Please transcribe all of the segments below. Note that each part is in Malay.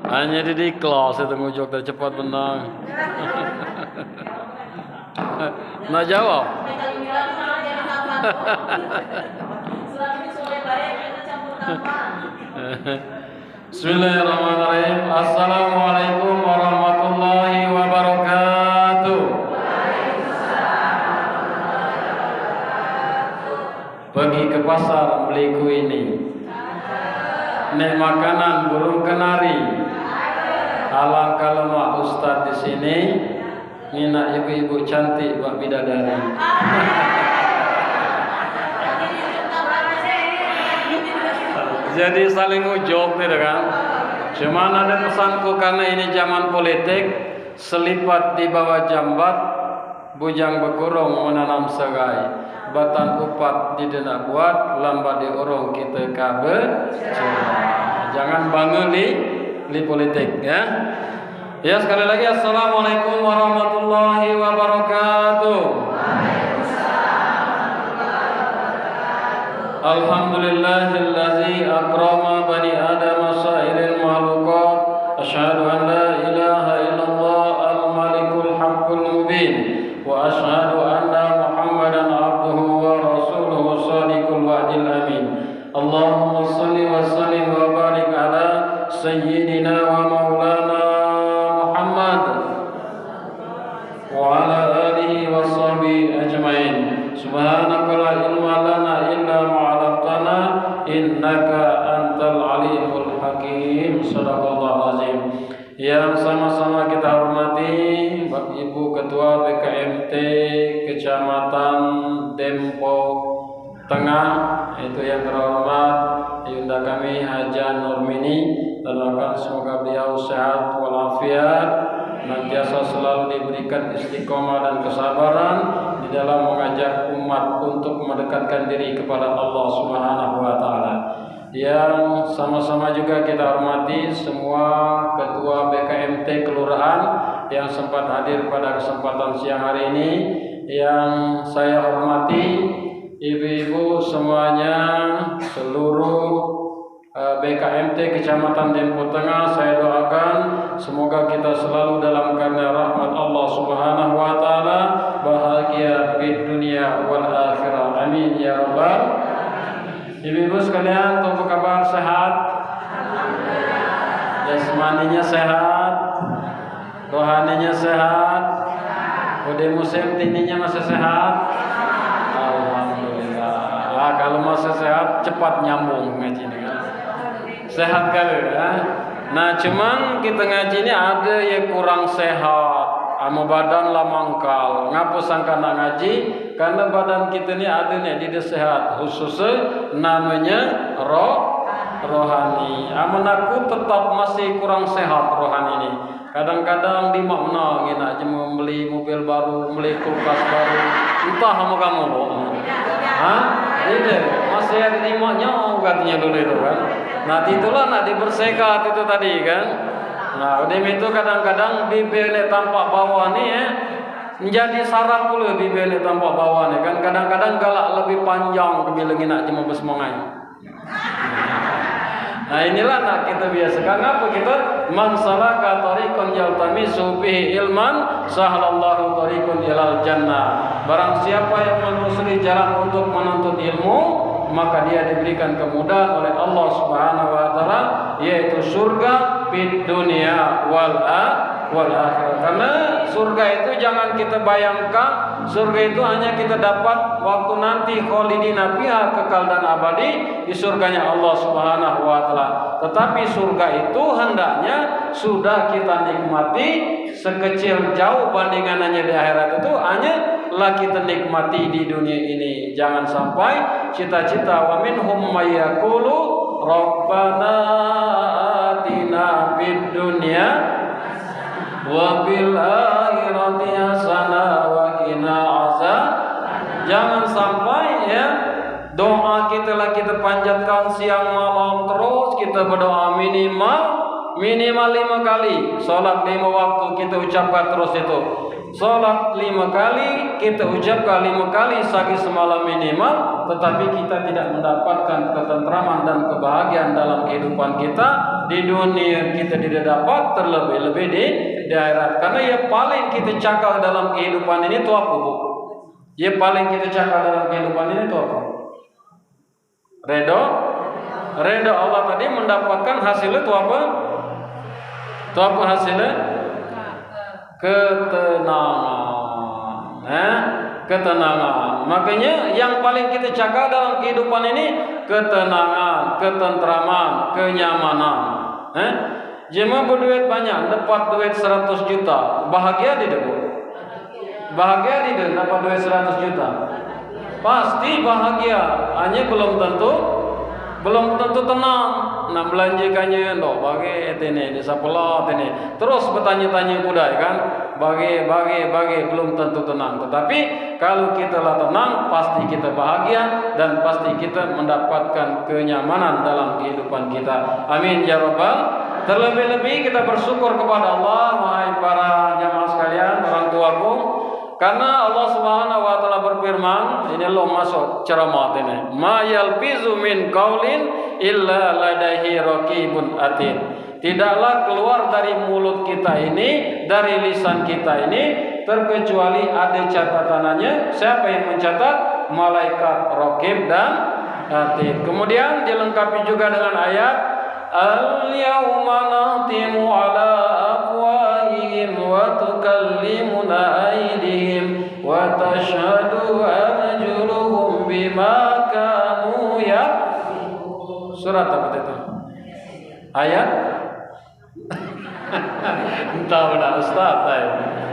Hanya di kelas itu ngujok tercepat menang. Nah jawab. Bismillahirrahmanirrahim. Assalamualaikum warahmatullahi wabarakatuh. Pergi ke pasar beli kue ini. Nek makanan burung kenari. Alangkah lemah Ustadz di sini. Mina ibu-ibu cantik buat bidadari. Jadi saling ujok gitu kan. Cuman ada pesanku karena ini zaman politik, selipat di bawah jambat, bujang berkurung menanam serai. Batan upat di dena buat, lambat diurung kita kabe. Jangan bangun di politik ya. Ya sekali lagi assalamualaikum warahmatullahi wabarakatuh. Alhamdulillahillazi akrama bani adama sairil makhluqat. Asyhadu an la ilaha illallah al-malikul haqqul mubin wa asyhadu anna Muhammadan abduhu wa rasuluhu shadiqul wa'dil amin. Allahumma shalli wa sallim wa barik ala sayyidina wa maulana Muhammad wa ala alihi wa sahbihi ajmain. Subhanaka la ilma lana illa ma 'allamtana innaka antal alimul hakim. Shadaqallahu azim. Yang sama-sama kita hormati Bapak Ibu Ketua BKMT Kecamatan Dempo Tengah, itu yang terhormat Yunda kami Haja Nurmini, dan doakan semoga beliau sehat walafiat, nantiasa selalu diberikan istiqomah dan kesabaran di dalam mengajak umat untuk mendekatkan diri kepada Allah Subhanahu wa taala. Yang sama-sama juga kita hormati semua ketua BKMT kelurahan yang sempat hadir pada kesempatan siang hari ini. Yang saya hormati ibu-ibu semuanya, seluruh BKMT Kecamatan Dempo Tengah, saya doakan semoga kita selalu dalam karunian rahmat Allah Subhanahu wa taala, bahagia di dunia wal akhirah. Amin ya rabbal. Ibu-ibu sekalian, apa kabar? Sehat? Jasmaninya sehat, rohaninya sehat, udah musim tininya masih sehat. Alhamdulillah. Kalau masih sehat cepat nyambung ngaji ini kan. Sehat kali ya. Nah cuman kita ngaji ini ada yang kurang sehat, ama badan lah mangkal. Ngapa sangka nak ngaji? Karena badan kita ni ada ni tidak sehat, khususnya namanya rohani. Aman aku tetap masih kurang sehat rohani ini. Kadang-kadang di makna ngina aja membeli mobil baru, membeli kulkas baru. Entah sama kamu loh. Hah? Tidak, masih ada di maknya katanya dulu itu kan. Nah itulah nak dibersekat itu tadi kan. Nah udah itu kadang-kadang bibir ni tampak bawah ni menjadi syarat pula bibir ni tampak bawah ni kan. Kadang-kadang galak lebih panjang kebilang nak cuma bersemangat. Nah inilah nak kita biasakan apa kita man salaka tariqan yaltamisu bihi ilman sahalallahu tariqan ilal jannah. Barang siapa yang menelusuri jalan untuk menuntut ilmu, maka dia diberikan kemudahan oleh Allah Subhanahu wa taala, yaitu surga di dunia wal akhirah. Karena surga itu jangan kita bayangkan surga itu hanya kita dapat waktu nanti khalidina fiha, kekal dan abadi di surganya Allah Subhanahu wa taala. Tetapi surga itu hendaknya sudah kita nikmati sekecil jauh bandingannya di akhirat, itu hanya lah kita nikmati di dunia ini. Jangan sampai cita-cita wa minhum may yaqulu rabbana atina fid dunya wa bil akhirati hasanah wa qina azab. Jangan sampai ya doa kita lah kita panjatkan siang malam terus, kita berdoa minimal 5 kali. Salat 5 waktu kita ucapkan terus itu. Salat 5 kali kita ucapkan 5 kali sehari semalam minimal. tetapi kita tidak mendapatkan ketentraman dan kebahagiaan dalam kehidupan kita di dunia, kita tidak dapat, terlebih-lebih di akhirat. Karena yang paling kita cakap dalam kehidupan ini itu apa, Bu? Yang paling kita cakap dalam kehidupan ini itu apa? Redha Allah tadi, mendapatkan hasilnya itu apa? Itu apa hasilnya? Ketenangan. Makanya yang paling kita cakap dalam kehidupan ini ketenangan, ketentraman, kenyamanan. Jemaah berduit banyak, dapat duit 100 juta, bahagia tidak, Bu? Bahagia tidak dapat duit 100 juta? Pasti bahagia, hanya belum tentu tenang. Nak belanjakannya no bagi ini di sapelat ini. Terus bertanya-tanya kudai kan, bagi belum tentu tenang. Tetapi kalau kita lah tenang, pasti kita bahagia dan pasti kita mendapatkan kenyamanan dalam kehidupan kita. Amin ya rabbal. Terlebih-lebih kita bersyukur kepada Allah, wahai para jamaah sekalian, orang tuaku. Karena Allah Subhanahu wa taala berfirman, ini lo masuk ceramah ini. Ma yalfizu min qaulin illa ladaihi raqibun atid. Tidaklah keluar dari mulut kita ini, dari lisan kita ini, terkecuali ada catatannya. Siapa yang mencatat? Malaikat raqib dan atid. Kemudian dilengkapi juga dengan ayat al-yawma nahtimu ala afwahihim wa tukallimuna aydihim wa tashhadu arjuluhum bima kanu yaksibun. Surat apa itu? Ayat entah udah Ustaz.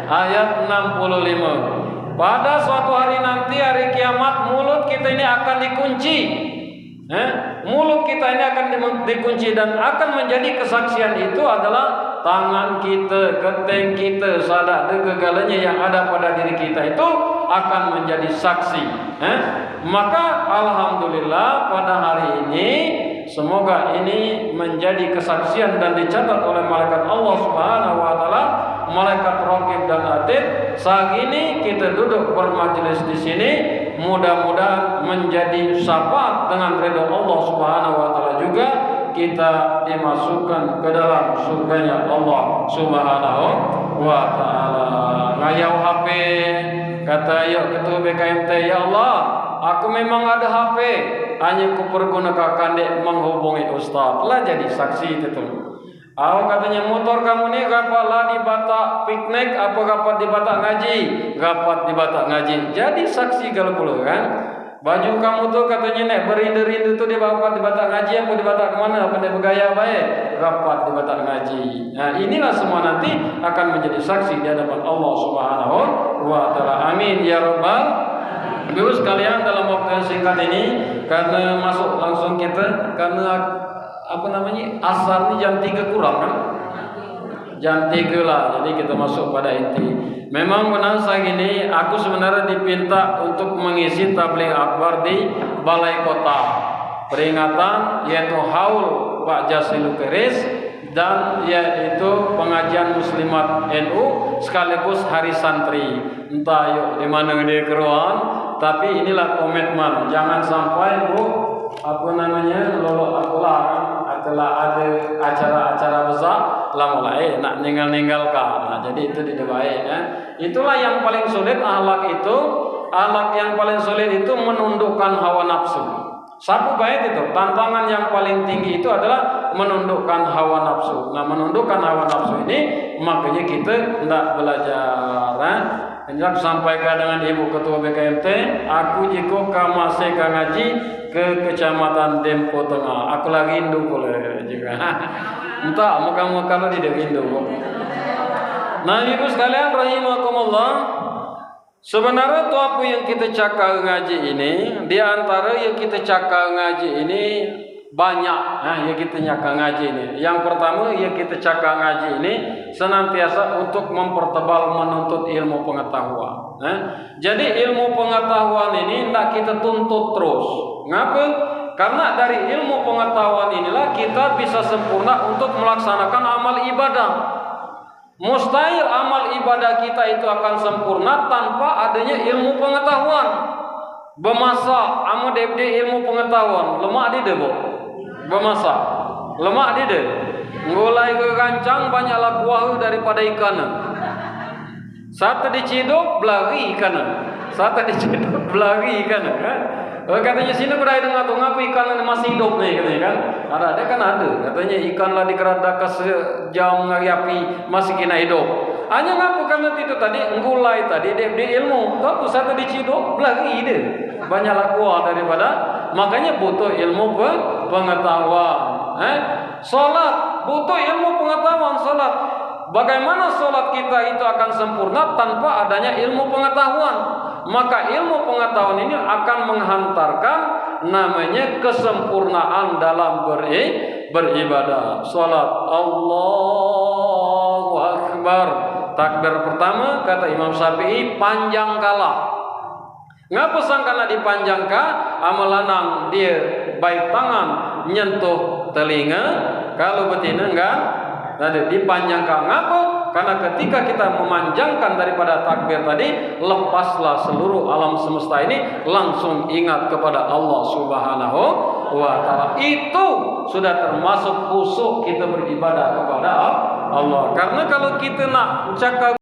Ayat 65. Pada suatu hari nanti, hari kiamat, mulut kita ini akan dikunci. Mulut kita ini akan dikunci dan akan menjadi kesaksian itu adalah tangan kita, keteng kita, sadak kegalanya yang ada pada diri kita itu akan menjadi saksi. Maka alhamdulillah pada hari ini semoga ini menjadi kesaksian dan dicatat oleh malaikat Allah Subhanahu wa taala, malaikat raqib dan atid. Saat ini kita duduk bermajelis di sini, mudah-mudahan menjadi syafaat dengan ridha Allah Subhanahu wa taala juga kita dimasukkan ke dalam surganya Allah Subhanahu wa taala. Ngayau HP, kata yuk ketua BKMT, ya Allah, aku memang ada HP, hanya kupergunakan dek menghubungi Ustaz. Lah jadi saksi itu tuh. Katanya motor kamu ni gapatlah di Batak piknik, apa gapat di Batak ngaji, gapat di Batak ngaji. Jadi saksi kalau perlu kan. Baju kamu tuh katanya nek berindu-rindu tuh di Batak ngaji, apa di Batak kemana, apa di bergaya baik, gapat di Batak ngaji. Nah inilah semua nanti akan menjadi saksi di hadapan Allah Subhanahu wa taala. Amin ya rabbal. Ibu sekalian, dalam waktu yang singkat ini, karena masuk langsung kita, karena asar ini jam 3 kurang kan? Jam 3 lah, jadi kita masuk pada inti. Memang benar saat ini aku sebenarnya dipinta untuk mengisi tabligh akbar di Balai Kota. Peringatan yaitu haul Pak Jasilu Keris dan yaitu pengajian muslimat NU sekaligus hari santri. Entah yuk di mana dia keruan, tapi inilah komitmen. Jangan sampai Bu lolo akulah telah ada acara-acara besar lah mulai nak ninggal-ninggalkan. Nah, jadi itu tidak baik ya. Itulah yang paling sulit akhlak itu. Akhlak yang paling sulit itu menundukkan hawa nafsu. Sapu baik itu. Tantangan yang paling tinggi itu adalah menundukkan hawa nafsu. Nah, menundukkan hawa nafsu ini makanya kita hendak belajar. Hendak sampaikan dengan Ibu Ketua BKMT, aku jiko masih ngaji ke Kecamatan Dempo Tengah. Aku lagi rindu boleh juga. Entah muka-muka kalau tidak rindu. Nah, Ibu sekalian rahimakumullah, sebenarnya tuh apa yang kita cakap ngaji ini, di antara yang kita cakap ngaji ini banyak. Nah, yang kita cakap ngaji ini. Yang pertama yang kita cakap ngaji ini senantiasa untuk mempertebal menuntut ilmu pengetahuan. Jadi ilmu pengetahuan ini tidak kita tuntut terus. Ngapa? Karena dari ilmu pengetahuan inilah kita bisa sempurna untuk melaksanakan amal ibadah. Mustahil amal ibadah kita itu akan sempurna tanpa adanya ilmu pengetahuan. Bermasak amo debde ilmu pengetahuan, lemak di debo. Bermasak, lemak di de. Ngulai ke kancang banyaklah kuah daripada ikan. Satu diciduk belari ikan. Satu diciduk belari ikan. Katanya sini berai dengar tu ngapa ikan masih hidup nih katanya kan? Ada kan ada. Katanya ikan lah dikerada ke sejam ngari api masih kena hidup. Hanya ngapa karena itu tadi ngulai tadi dia ilmu. Tahu satu diciduk belari dia. Banyaklah kuah daripada, makanya butuh ilmu pengetahuan. Solat butuh ilmu pengetahuan solat. Bagaimana solat kita itu akan sempurna tanpa adanya ilmu pengetahuan? Maka ilmu pengetahuan ini akan menghantarkan namanya kesempurnaan dalam beribadah. Salat Allahu Akbar. Takbir pertama kata Imam Syafi'i panjang kalah. Ngapa sangkana dipanjangkan? Amalanang dia baik tangan nyentuh telinga, kalau betina enggak. Jadi dipanjangkan. Ngapa? Karena ketika kita memanjangkan daripada takbir tadi, lepaslah seluruh alam semesta ini langsung ingat kepada Allah Subhanahu wa taala. Itu sudah termasuk khusyuk kita beribadah kepada Allah. Karena kalau kita nak cakap